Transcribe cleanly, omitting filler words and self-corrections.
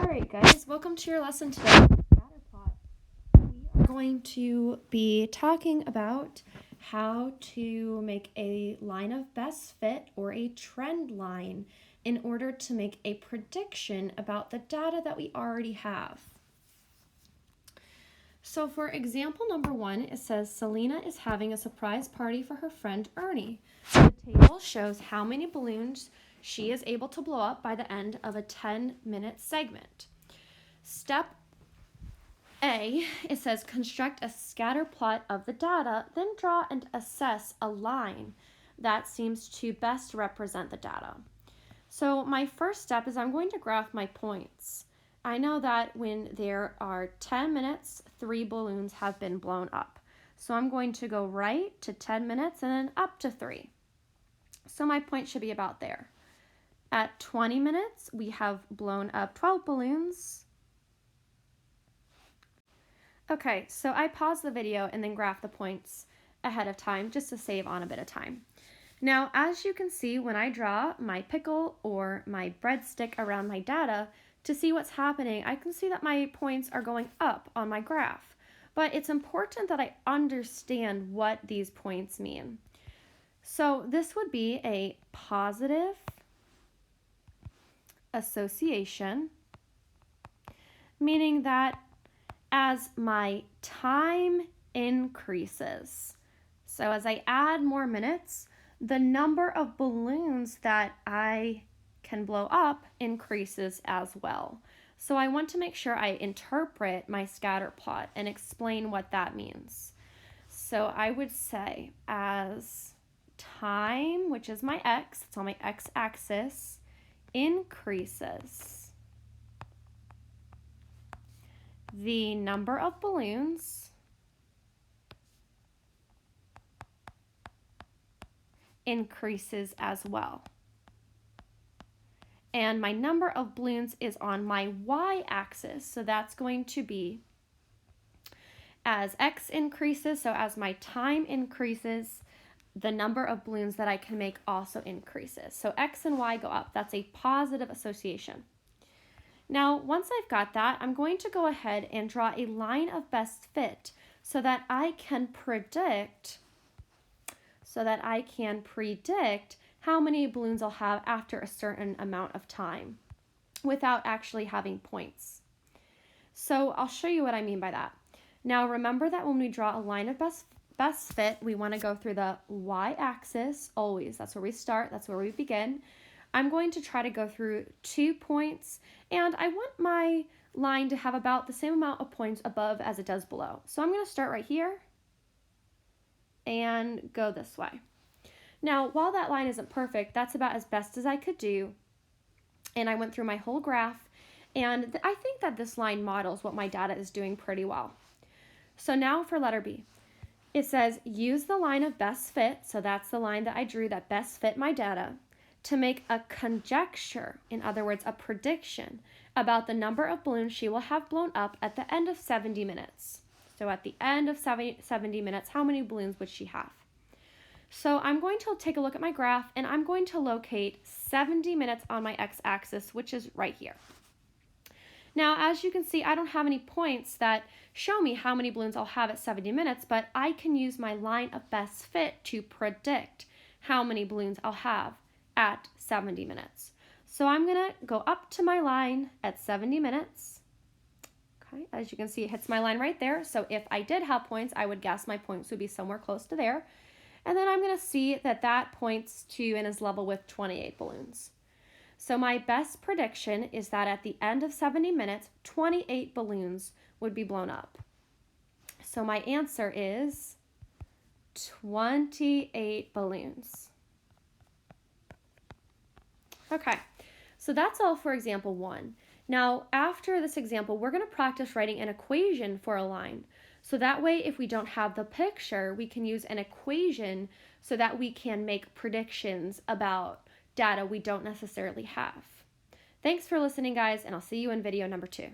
Alright guys, welcome to your lesson today on scatter plot. We are going to be talking about how to make a line of best fit or a trend line in order to make a prediction about the data that we already have. So for example number 1, it says Selena is having a surprise party for her friend Ernie. The table shows how many balloons she is able to blow up by the end of a 10-minute segment. Step A, it says construct a scatter plot of the data, then draw and assess a line that seems to best represent the data. So my first step is I'm going to graph my points. I know that when there are 10 minutes, 3 balloons have been blown up. So I'm going to go right to 10 minutes and then up to 3. So my point should be about there. At 20 minutes, we have blown up 12 balloons. Okay, so I paused the video and then graphed the points ahead of time just to save on a bit of time. Now, as you can see, when I draw my pickle or my breadstick around my data, to see what's happening, I can see that my points are going up on my graph. But it's important that I understand what these points mean. So this would be a positive association, meaning that as my time increases, so as I add more minutes, the number of balloons that I can blow up increases as well. So I want to make sure I interpret my scatter plot and explain what that means. So I would say as time, which is my x, it's on my x-axis, increases, the number of balloons increases as well. And my number of balloons is on my y-axis, so that's going to be as x increases, so as my time increases, the number of balloons that I can make also increases. So x and y go up. That's a positive association. Now, once I've got that, I'm going to go ahead and draw a line of best fit so that I can predict how many balloons I'll have after a certain amount of time without actually having points. So I'll show you what I mean by that. Now remember that when we draw a line of best fit, we want to go through the y-axis always. That's where we start, that's where we begin. I'm going to try to go through 2 points, and I want my line to have about the same amount of points above as it does below. So I'm going to start right here and go this way. Now, while that line isn't perfect, that's about as best as I could do. And I went through my whole graph, and I think that this line models what my data is doing pretty well. So now for letter B. It says, use the line of best fit, so that's the line that I drew that best fit my data, to make a conjecture, in other words, a prediction, about the number of balloons she will have blown up at the end of 70 minutes. So at the end of 70 minutes, how many balloons would she have? So I'm going to take a look at my graph, and I'm going to locate 70 minutes on my x-axis, which is right here. Now, as you can see, I don't have any points that show me how many balloons I'll have at 70 minutes, but I can use my line of best fit to predict how many balloons I'll have at 70 minutes. So I'm going to go up to my line at 70 minutes. Okay, as you can see, it hits my line right there. So if I did have points, I would guess my points would be somewhere close to there. And then I'm going to see that that points to and is level with 28 balloons. So my best prediction is that at the end of 70 minutes, 28 balloons would be blown up. So my answer is 28 balloons. Okay, so that's all for example 1. Now, after this example, we're going to practice writing an equation for a line. So that way, if we don't have the picture, we can use an equation so that we can make predictions about data we don't necessarily have. Thanks for listening, guys, and I'll see you in video number 2.